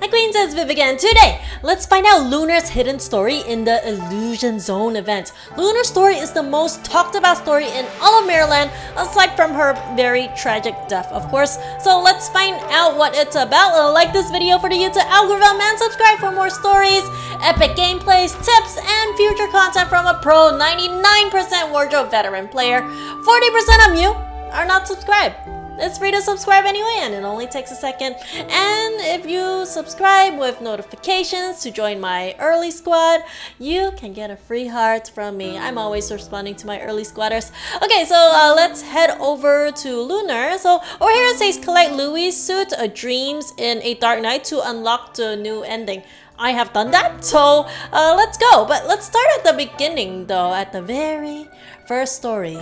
Hi Queens, it's Vivi again. Today, let's find out Lunar's hidden story in the Illusion Zone event. Lunar's story is the most talked about story in all of Maryland, aside from her very tragic death, of course. So let's find out what it's about. Like this video for the YouTube algorithm and subscribe for more stories, epic gameplays, tips, and future content from a pro 99% wardrobe veteran player. 40% of you are not subscribed. It's free to subscribe anyway, and it only takes a second. And if you subscribe with notifications to join my early squad, you can get a free heart from me. I'm always responding to my early squatters. Okay, so let's head over to Lunar. So over here it says collect Louis' suit, dreams in a dark night to unlock the new ending. I have done that, so let's go. But let's start at the beginning though, at the very first story.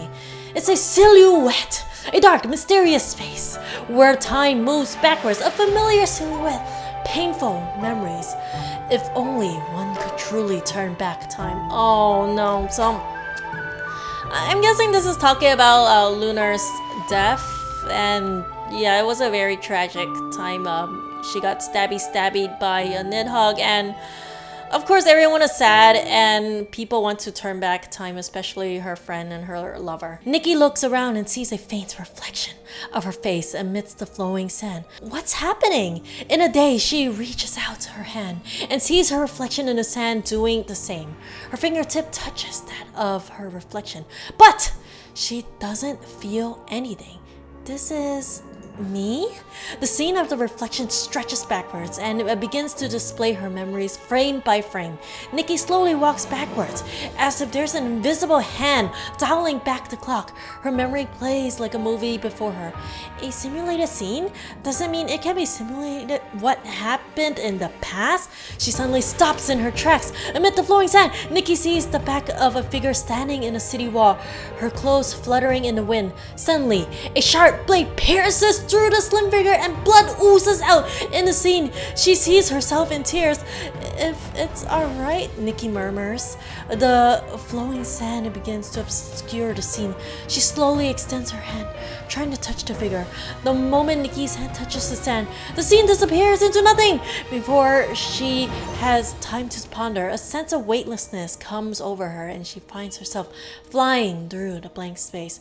It's a silhouette. A dark, mysterious space where time moves backwards, a familiar silhouette, painful memories. If only one could truly turn back time. Oh no, so I'm guessing this is talking about Lunar's death, and yeah, it was a very tragic time. She got stabby by a Nidhogg, and of course everyone is sad and people want to turn back time, especially her friend and her lover. Nikki looks around and sees a faint reflection of her face amidst the flowing sand. What's happening? In a daze, she reaches out her hand and sees her reflection in the sand doing the same. Her fingertip touches that of her reflection, but she doesn't feel anything. This is me? The scene of the reflection stretches backwards and it begins to display her memories frame by frame. Nikki slowly walks backwards as if there's an invisible hand dialing back the clock. Her memory plays like a movie before her. A simulated scene? Doesn't mean it can be simulated what happened in the past? She suddenly stops in her tracks. Amid the flowing sand, Nikki sees the back of a figure standing in a city wall, her clothes fluttering in the wind. Suddenly, a sharp blade pierces through the slim figure and blood oozes out. In the scene, she sees herself in tears. If it's alright, Nikki murmurs. The flowing sand begins to obscure the scene. She slowly extends her hand, trying to touch the figure. The moment Nikki's hand touches the sand, the scene disappears into nothing. Before she has time to ponder, a sense of weightlessness comes over her and she finds herself flying through the blank space.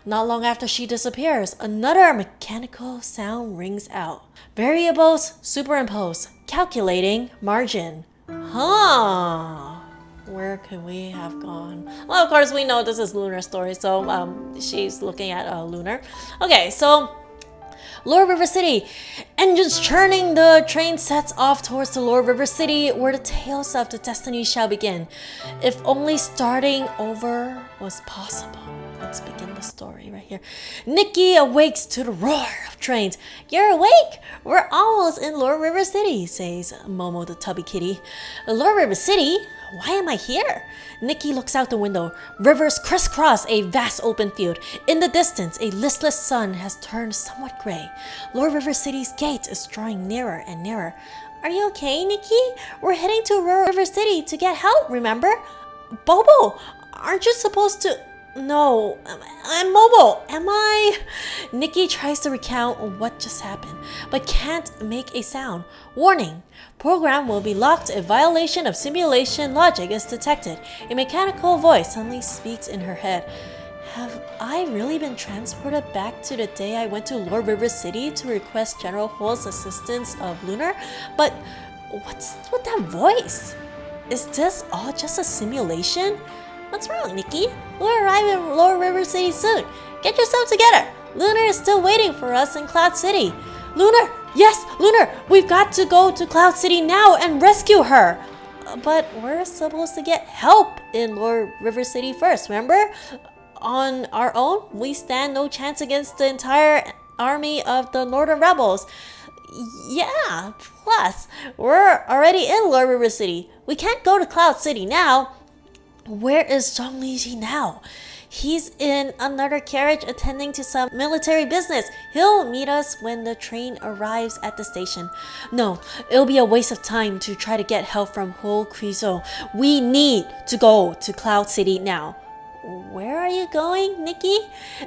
Not long after she disappears, another mechanical sound rings out. Variables superimpose, calculating margin. Huh. Where could we have gone? Well, of course, we know this is Lunar's story, so she's looking at Lunar. Okay, so Lower River City. Engines churning, the train sets off towards the Lower River City where the tales of the destiny shall begin. If only starting over was possible. Let's begin the story right here. Nikki awakes to the roar of trains. You're awake? We're almost in Lower River City, says Momo the tubby kitty. Lower River City? Why am I here? Nikki looks out the window. Rivers crisscross a vast open field. In the distance, a listless sun has turned somewhat gray. Lower River City's gate is drawing nearer and nearer. Are you okay, Nikki? We're heading to Lower River City to get help, remember? Bobo, aren't you supposed to... No, I'm mobile. Am I? Nikki tries to recount what just happened, but can't make a sound. Warning. Program will be locked if violation of simulation logic is detected. A mechanical voice suddenly speaks in her head. Have I really been transported back to the day I went to Lord River City to request General Hull's assistance of Lunar? But what's with that voice? Is this all just a simulation? What's wrong, Nikki? We'll arrive in Lower River City soon. Get yourself together. Lunar is still waiting for us in Cloud City. Lunar! Yes, Lunar! We've got to go to Cloud City now and rescue her. But we're supposed to get help in Lower River City first, remember? On our own, we stand no chance against the entire army of the Northern Rebels. Yeah, plus, we're already in Lower River City. We can't go to Cloud City now. Where is Zhong Liji now? He's in another carriage attending to some military business. He'll meet us when the train arrives at the station. No, it'll be a waste of time to try to get help from Hull Krizo. We need to go to Cloud City now. Where are you going, Nikki?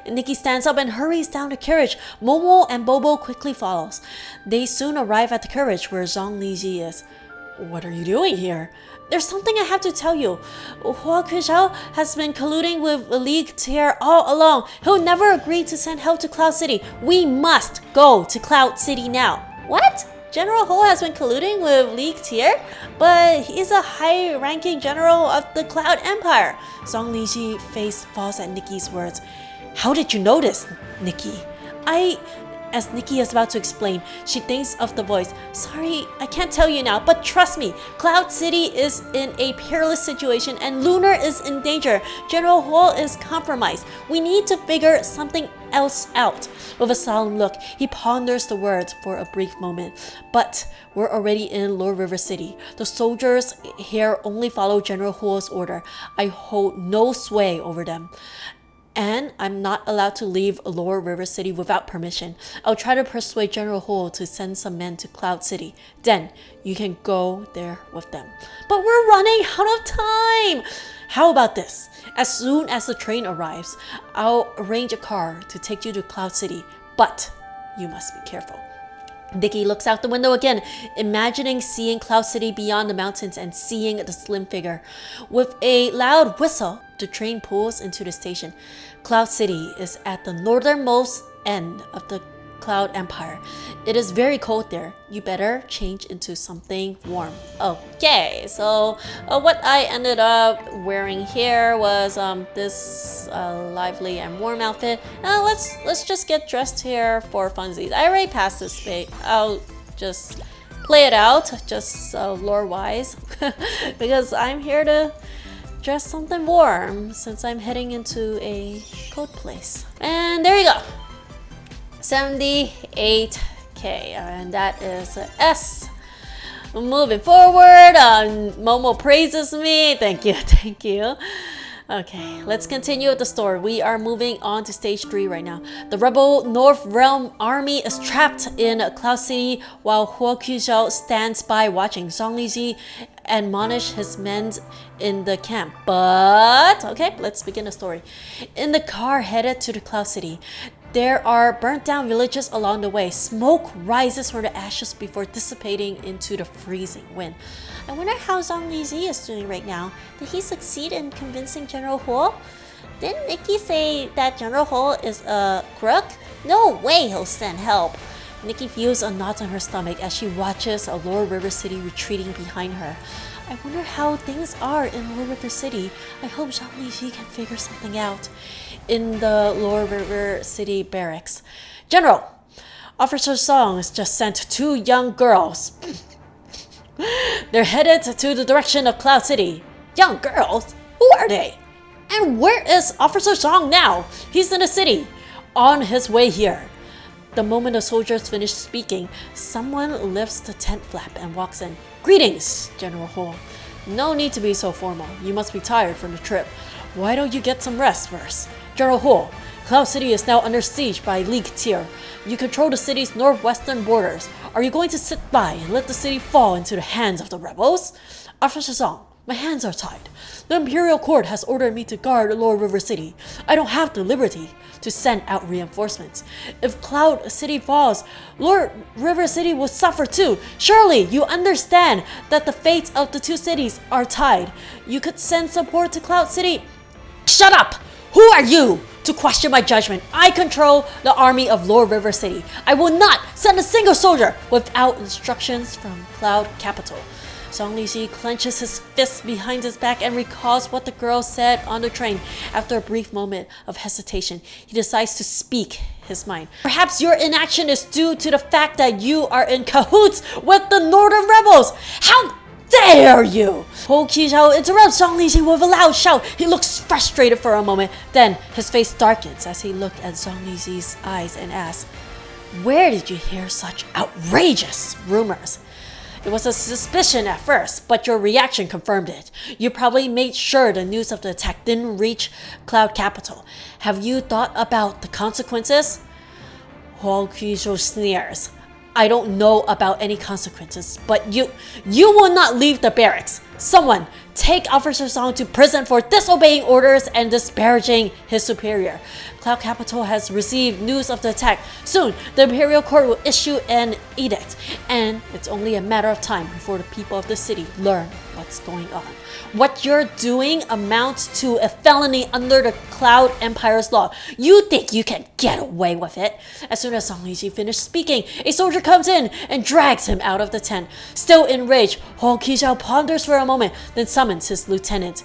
Nikki stands up and hurries down the carriage. Momo and Bobo quickly follows. They soon arrive at the carriage where Zhang Liji is. What are you doing here? There's something I have to tell you. Hua Kuizhao has been colluding with League Tier all along. He'll never agree to send help to Cloud City. We must go to Cloud City now. What? General Ho has been colluding with League Tier? But he's a high-ranking general of the Cloud Empire. Zhang Liji face falls at Nikki's words. How did you notice, Nikki? As Nikki is about to explain, she thinks of the voice. Sorry, I can't tell you now, but trust me, Cloud City is in a perilous situation and Lunar is in danger. General Ho is compromised. We need to figure something else out. With a solemn look, he ponders the words for a brief moment. But we're already in Lower River City. The soldiers here only follow General Ho's order. I hold no sway over them. And I'm not allowed to leave Lower River City without permission. I'll try to persuade General Ho to send some men to Cloud City. Then you can go there with them. But we're running out of time! How about this? As soon as the train arrives, I'll arrange a car to take you to Cloud City. But you must be careful. Nikki looks out the window again, imagining seeing Cloud City beyond the mountains and seeing the slim figure. With a loud whistle, the train pulls into the station. Cloud City is at the northernmost end of the Cloud Empire. It is very cold there. You better change into something warm. Okay, so what I ended up wearing here was this lively and warm outfit. Let's just get dressed here for funsies. I already passed this phase. I'll just play it out, just lore-wise, because I'm here to dress something warm since I'm heading into a cold place. And there you go. 78k, and that is a S. Moving forward, Momo praises me. Thank you, thank you. Okay, let's continue with the story. We are moving on to stage 3 right now. The rebel North Realm army is trapped in Cloud City while Hua Quzhou stands by watching. Zhang Liji admonish his men in the camp. But, okay, let's begin the story. In the car headed to the Cloud City, there are burnt down villages along the way. Smoke rises from the ashes before dissipating into the freezing wind. I wonder how Zhang Liji is doing right now. Did he succeed in convincing General Ho? Didn't Nikki say that General Ho is a crook? No way he'll send help. Nikki feels a knot on her stomach as she watches a Lower River City retreating behind her. I wonder how things are in Lower River City. I hope Zhang Liji can figure something out. In the Lower River City barracks. General, Officer Song has just sent 2 young girls. They're headed to the direction of Cloud City. Young girls? Who are they? And where is Officer Song now? He's in the city, on his way here. The moment the soldiers finish speaking, someone lifts the tent flap and walks in. Greetings, General Ho. No need to be so formal. You must be tired from the trip. Why don't you get some rest first? General Ho, Cloud City is now under siege by League Tier. You control the city's northwestern borders. Are you going to sit by and let the city fall into the hands of the rebels? Officer Song, my hands are tied. The Imperial Court has ordered me to guard Lower River City. I don't have the liberty to send out reinforcements. If Cloud City falls, Lower River City will suffer too. Surely you understand that the fates of the 2 cities are tied. You could send support to Cloud City. Shut up! Who are you to question my judgment? I control the army of Lower River City. I will not send a single soldier without instructions from Cloud Capital. Zhang Liji clenches his fists behind his back and recalls what the girl said on the train. After a brief moment of hesitation, he decides to speak his mind. Perhaps your inaction is due to the fact that you are in cahoots with the Northern Rebels. How dare you! Hou Qizhou interrupts Zhang Liji with a loud shout. He looks frustrated for a moment. Then his face darkens as he looks at Zhang Liji's eyes and asks, where did you hear such outrageous rumors? It was a suspicion at first, but your reaction confirmed it. You probably made sure the news of the attack didn't reach Cloud Capital. Have you thought about the consequences? Hou Qizhou sneers. I don't know about any consequences, but you will not leave the barracks. Someone take Officer Song to prison for disobeying orders and disparaging his superior. Cloud Capital has received news of the attack. Soon, the Imperial Court will issue an edict, and it's only a matter of time before the people of the city learn what's going on. What you're doing amounts to a felony under the Cloud Empire's law. You think you can get away with it? As soon as Song Liji finished speaking, a soldier comes in and drags him out of the tent. Still enraged, Huang Qijiao ponders for a moment, then summons his lieutenant.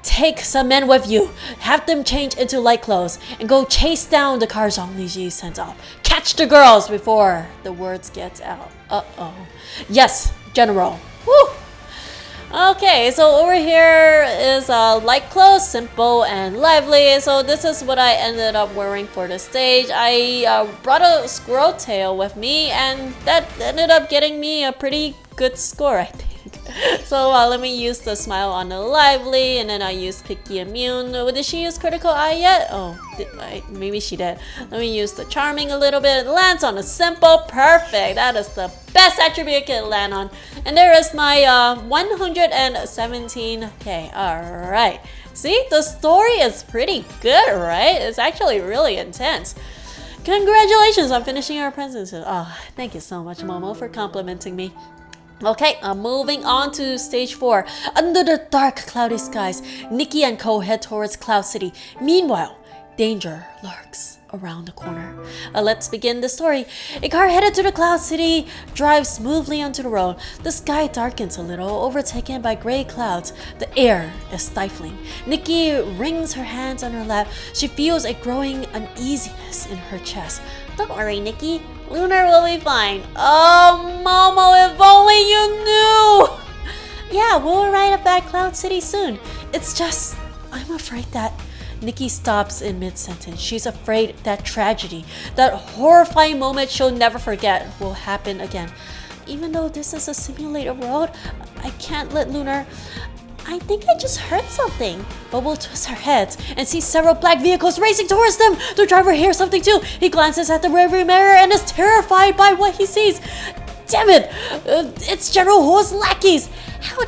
Take some men with you, have them change into light clothes, and go chase down the car Zhang Liji sent off. Catch the girls before the words get out. Uh-oh. Yes, General. Woo! Okay, so over here is light clothes, simple and lively. So this is what I ended up wearing for the stage. I brought a squirrel tail with me, and that ended up getting me a pretty good score, I think. So let me use the smile on the lively, and then I used picky immune. Did she use critical eye yet? Oh, maybe she did. Let me use the charming a little bit. It lands on a simple, perfect. That is the best attribute it can land on. And there is my 117k. All right. See, the story is pretty good, right? It's actually really intense. Congratulations on finishing our presentation. Oh, thank you so much, Momo, for complimenting me. Okay, moving on to stage 4. Under the dark, cloudy skies, Nikki and co head towards Cloud City. Meanwhile, danger lurks around the corner. Let's begin the story. A car headed to the Cloud City drives smoothly onto the road. The sky darkens a little, overtaken by gray clouds. The air is stifling. Nikki wrings her hands on her lap. She feels a growing uneasiness in her chest. Don't worry, Nikki. Lunar will be fine. Oh, Momo, if only you knew! Yeah, we'll arrive at that Cloud City soon. It's just, I'm afraid that... Nikki stops in mid-sentence. She's afraid that tragedy, that horrifying moment she'll never forget, will happen again. Even though this is a simulated world, I can't let Lunar... I think I just heard something. But we'll twist our heads and see several black vehicles racing towards them. The driver hears something too. He glances at the rearview mirror and is terrified by what he sees. Damn it! It's General Ho's lackeys. How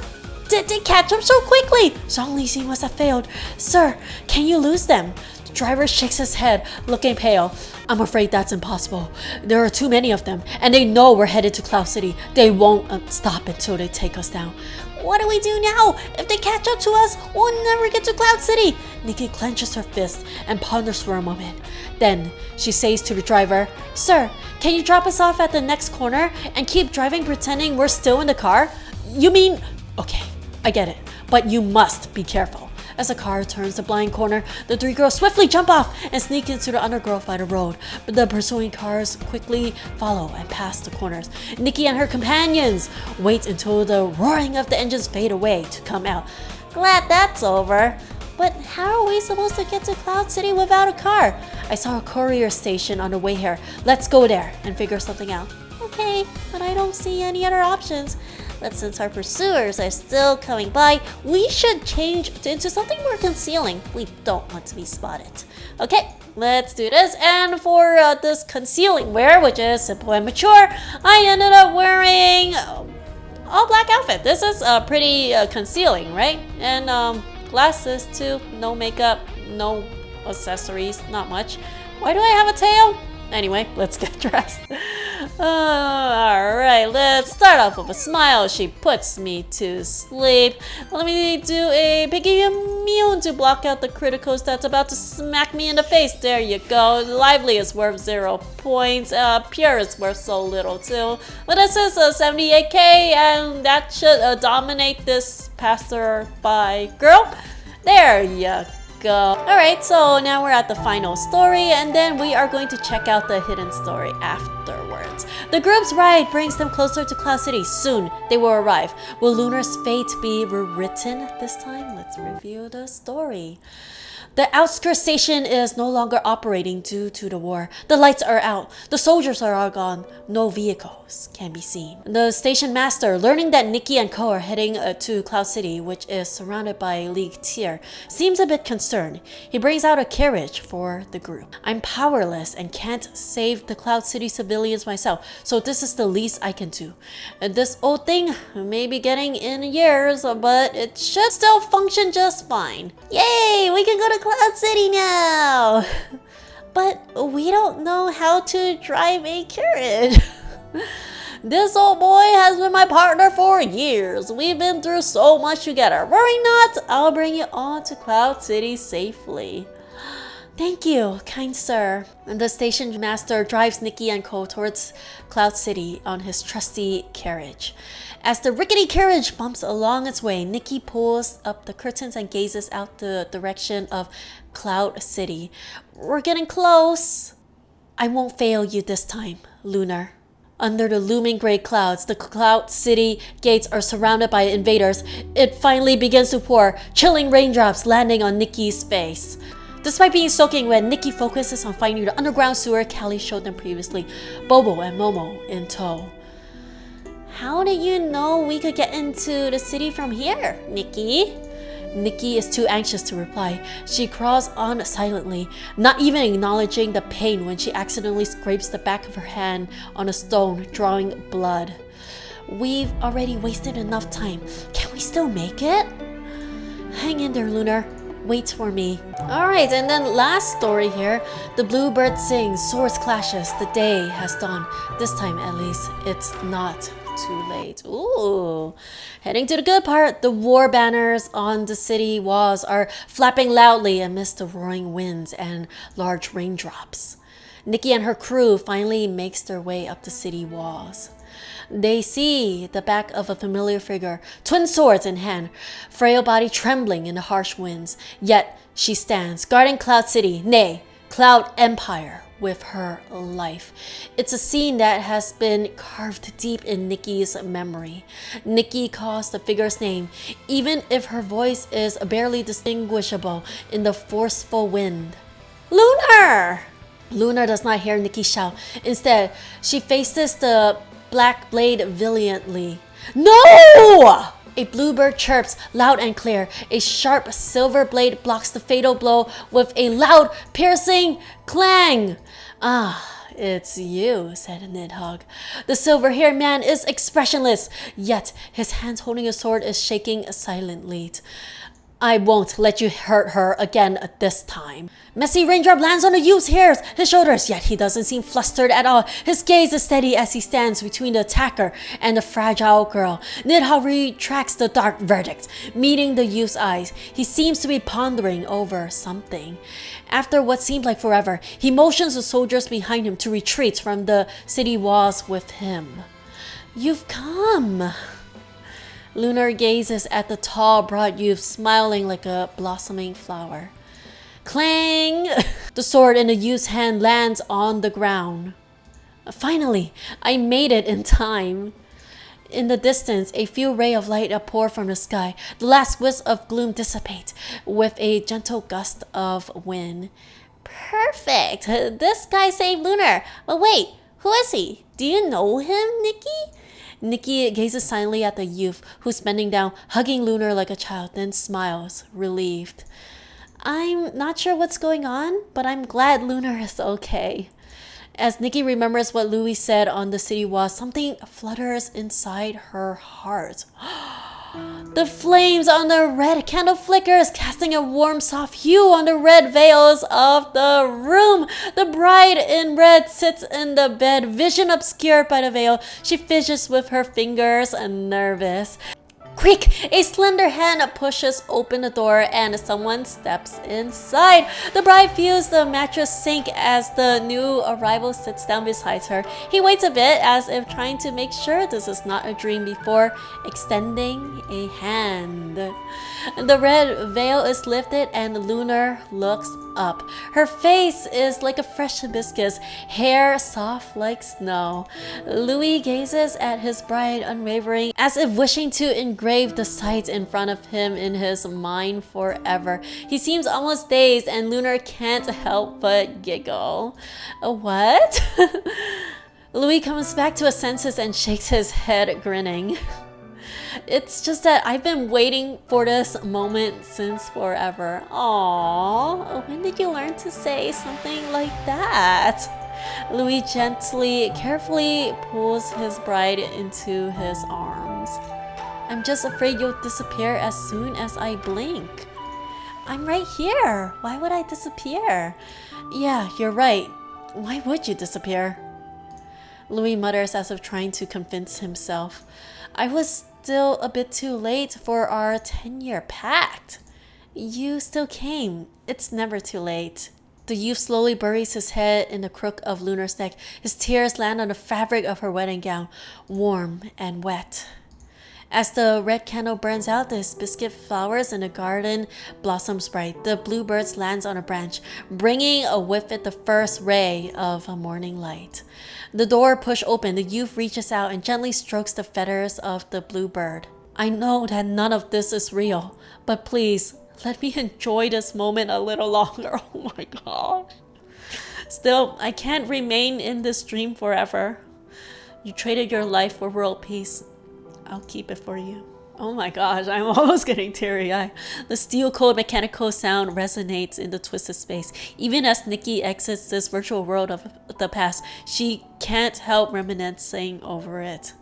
did they catch him so quickly? Zhang Lixi must have failed. Sir, can you lose them? The driver shakes his head, looking pale. I'm afraid that's impossible. There are too many of them, and they know we're headed to Cloud City. They won't stop until they take us down. What do we do now? If they catch up to us, we'll never get to Cloud City. Nikki clenches her fist and ponders for a moment. Then she says to the driver, Sir, can you drop us off at the next corner and keep driving pretending we're still in the car? You mean... Okay, I get it, but you must be careful. As the car turns the blind corner, the three girls swiftly jump off and sneak into the undergrowth by the road. But the pursuing cars quickly follow and pass the corners. Nikki and her companions wait until the roaring of the engines fade away to come out. Glad that's over. But how are we supposed to get to Cloud City without a car? I saw a courier station on the way here. Let's go there and figure something out. Okay, but I don't see any other options. But since our pursuers are still coming by, we should change into something more concealing. We don't want to be spotted. Okay, let's do this. And for this concealing wear, which is simple and mature, I ended up wearing all black outfit. This is pretty concealing, right? And glasses too, no makeup, no accessories, not much. Why do I have a tail? Anyway, let's get dressed. Alright, let's start off with a smile. She puts me to sleep. Let me do a picky immune to block out the criticals that's about to smack me in the face. There you go. Lively is worth 0 points. Pure is worth so little too. But this is a 78k, and that should dominate this passerby girl. There you go. Alright, so now we're at the final story, and then we are going to check out the hidden story afterwards. The group's ride brings them closer to Cloud City. Soon they will arrive. Will Lunar's fate be rewritten this time? Let's review the story. The outskirts station is no longer operating due to the war. The lights are out. The soldiers are all gone. No vehicles can be seen. The station master, learning that Nikki and co are heading to Cloud City, which is surrounded by League Tier, seems a bit concerned. He brings out a carriage for the group. I'm powerless and can't save the Cloud City civilians myself, so this is the least I can do. This old thing may be getting in years, but it should still function just fine. Yay! We can go to Cloud City now! But we don't know how to drive a carriage. This old boy has been my partner for years. We've been through so much together. Worry not, I'll bring you on to Cloud City safely. Thank you, kind sir. And the station master drives Nikki and co towards Cloud City on his trusty carriage. As the rickety carriage bumps along its way, Nikki pulls up the curtains and gazes out the direction of Cloud City. We're getting close. I won't fail you this time, Lunar. Under the looming gray clouds, the Cloud City gates are surrounded by invaders. It finally begins to pour, chilling raindrops landing on Nikki's face. Despite being soaking wet, Nikki focuses on finding the underground sewer Callie showed them previously, Bobo and Momo in tow. How did you know we could get into the city from here, Nikki? Nikki is too anxious to reply. She crawls on silently, not even acknowledging the pain when she accidentally scrapes the back of her hand on a stone, drawing blood. We've already wasted enough time. Can we still make it? Hang in there, Lunar. Wait for me. Alright, and then last story here. The bluebird sings, swords clashes, the day has dawned. This time at least, it's not too late. Ooh. Heading to the good part, the war banners on the city walls are flapping loudly amidst the roaring winds and large raindrops. Nikki and her crew finally makes their way up the city walls. They see the back of a familiar figure, twin swords in hand, frail body trembling in the harsh winds. Yet she stands, guarding Cloud City, nay, Cloud Empire, with her life. It's a scene that has been carved deep in Nikki's memory. Nikki calls the figure's name, even if her voice is barely distinguishable in the forceful wind. Lunar! Lunar does not hear Nikki shout. Instead, she faces the black blade valiantly. No! A bluebird chirps loud and clear. A sharp silver blade blocks the fatal blow with a loud, piercing clang. Ah, it's you, said Nidhogg. The silver-haired man is expressionless, yet his hands holding a sword is shaking silently. I won't let you hurt her again this time. Messy raindrop lands on the youth's hairs, his shoulders, yet he doesn't seem flustered at all. His gaze is steady as he stands between the attacker and the fragile girl. Nidhogg retracts the dark verdict, meeting the youth's eyes. He seems to be pondering over something. After what seemed like forever, he motions the soldiers behind him to retreat from the city walls with him. You've come. Lunar gazes at the tall, broad youth, smiling like a blossoming flower. Clang! The sword in the youth's hand lands on the ground. Finally, I made it in time. In the distance, a few rays of light pour from the sky. The last wisp of gloom dissipates with a gentle gust of wind. Perfect! This guy saved Lunar. But wait, who is he? Do you know him, Nikki? Nikki gazes silently at the youth, who's bending down, hugging Lunar like a child, then smiles, relieved. I'm not sure what's going on, but I'm glad Lunar is okay. As Nikki remembers what Louis said on the city wall, something flutters inside her heart. The flames on the red candle flickers, casting a warm, soft hue on the red veils of the room. The bride in red sits in the bed, vision obscured by the veil. She fidgets with her fingers, nervous. Quick! A slender hand pushes open the door and someone steps inside. The bride feels the mattress sink as the new arrival sits down beside her. He waits a bit as if trying to make sure this is not a dream before extending a hand. The red veil is lifted and Lunar looks up. Her face is like a fresh hibiscus, hair soft like snow. Louis gazes at his bride unwavering, as if wishing to engrave engraved the sights in front of him in his mind forever. He seems almost dazed, and Lunar can't help but giggle. What? Louis comes back to his senses and shakes his head, grinning. It's just that I've been waiting for this moment since forever. Aww, when did you learn to say something like that? Louis gently, carefully pulls his bride into his arms. I'm just afraid you'll disappear as soon as I blink. I'm right here. Why would I disappear? Yeah, you're right. Why would you disappear? Louis mutters as if trying to convince himself. I was still a bit too late for our 10-year pact. You still came. It's never too late. The youth slowly buries his head in the crook of Lunar's neck. His tears land on the fabric of her wedding gown, warm and wet. As the red candle burns out, the biscuit flowers in the garden blossoms bright. The bluebirds lands on a branch, bringing with it the first ray of a morning light. The door pushed open. The youth reaches out and gently strokes the feathers of the bluebird. I know that none of this is real, but please, let me enjoy this moment a little longer. Oh my gosh. Still, I can't remain in this dream forever. You traded your life for world peace. I'll keep it for you. Oh my gosh, I'm almost getting teary-eyed. The steel-cold mechanical sound resonates in the twisted space. Even as Nikki exits this virtual world of the past, she can't help reminiscing over it.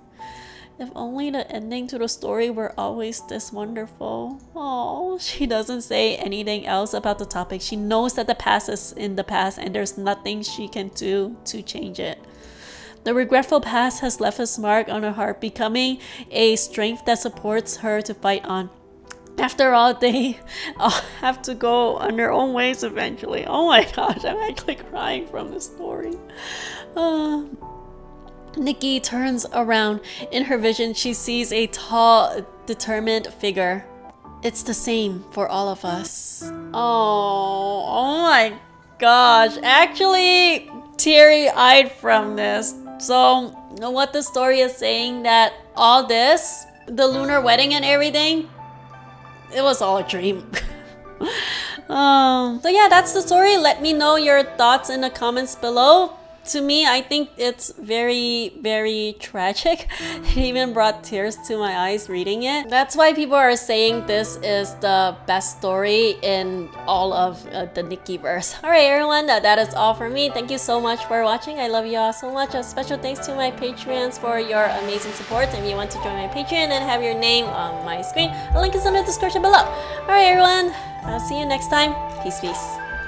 If only the ending to the story were always this wonderful. Oh, she doesn't say anything else about the topic. She knows that the past is in the past and there's nothing she can do to change it. The regretful past has left its mark on her heart, becoming a strength that supports her to fight on. After all, they all have to go on their own ways eventually. Oh my gosh, I'm actually crying from this story. Nikki turns around. In her vision, she sees a tall, determined figure. It's the same for all of us. Oh my gosh. Actually, teary-eyed from this. So, what the story is saying, that all this, the lunar wedding and everything, it was all a dream. So yeah, that's the story. Let me know your thoughts in the comments below. To me, I think it's very, very tragic. It even brought tears to my eyes reading it. That's why people are saying this is the best story in all of the Nikki verse. Alright everyone, that is all for me. Thank you so much for watching. I love you all so much. A special thanks to my Patreons for your amazing support. If you want to join my Patreon and have your name on my screen, a link is in the description below. Alright everyone, I'll see you next time. Peace, peace.